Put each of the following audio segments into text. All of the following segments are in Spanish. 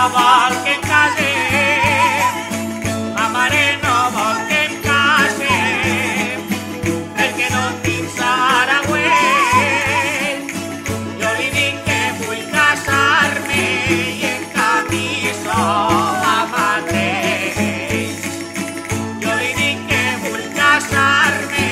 vol que em case, ma mare no vol que em case, perquè no tinc saragüell. Jo li dic que vull casar-me i en canvi sola mateix. Jo li dic que vull casar-me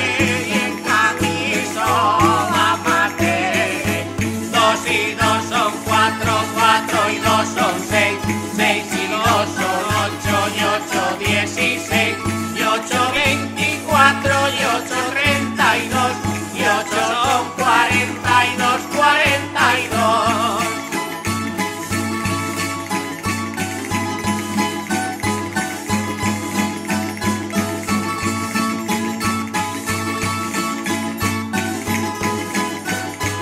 i en canvi sola mateix. 2 i 2 són 4, 4 i 2 són 6, 6 i 2 són 8 y 8 16, y 8 24 y 8 32 y 8 son 42, 42.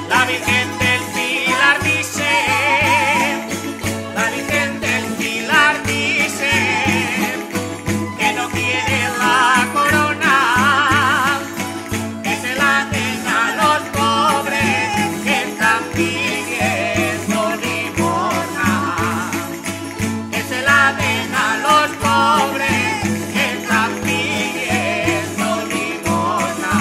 La Virgen del Pilar dice, la Virgen del Pilar dice que no quiere la corona, que se la den a los pobres que están pidiendo limosna, que se la den a los pobres que están pidiendo limosna.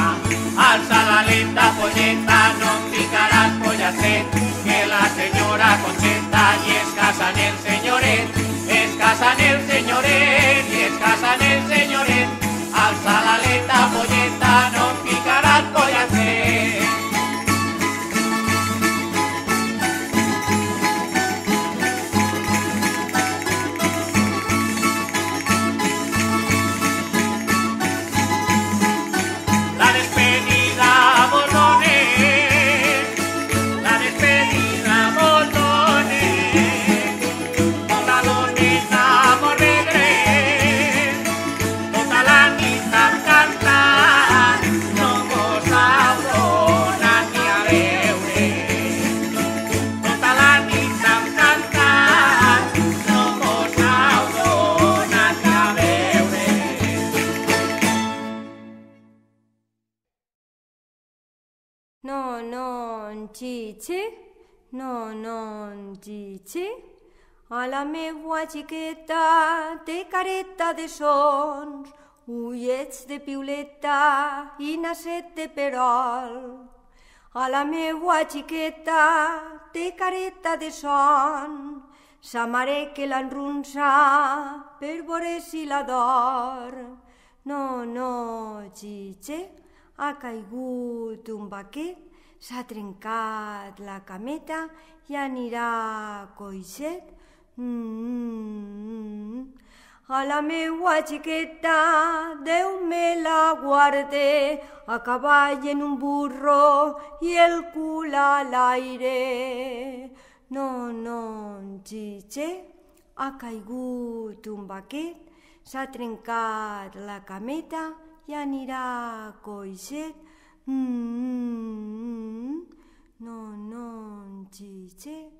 Alza la lenta polleta, no picarás pollacet, que la señora Concheta y es casa en el señoret, es casa en el señoret y es casa en el señoret. Alza la lenta polleta, no picarás pollacet. La despedida Bordones, la despedida Bordones, tota l'oneta molt alegre, tota la nit amb cantant, no mos heu donat ni a veure. Tota la nit amb cantant, no mos heu donat ni a veure. No, chiche, no, chiche. A la meua xiqueta té careta de sons, ullets de piuleta i naset de perol. A la meua xiqueta té careta de son, sa mare que l'enronsa per veure si la dor. No, chiche, ha caigut un baquet, s'ha trencat la cameta i anirà coixet. A la meua xiqueta Déu me la guarde, a cavall en un burro i el cul a l'aire. No, chiche, ha caigut un baquet, s'ha trencat la cameta i anirà coixet. No, chiche.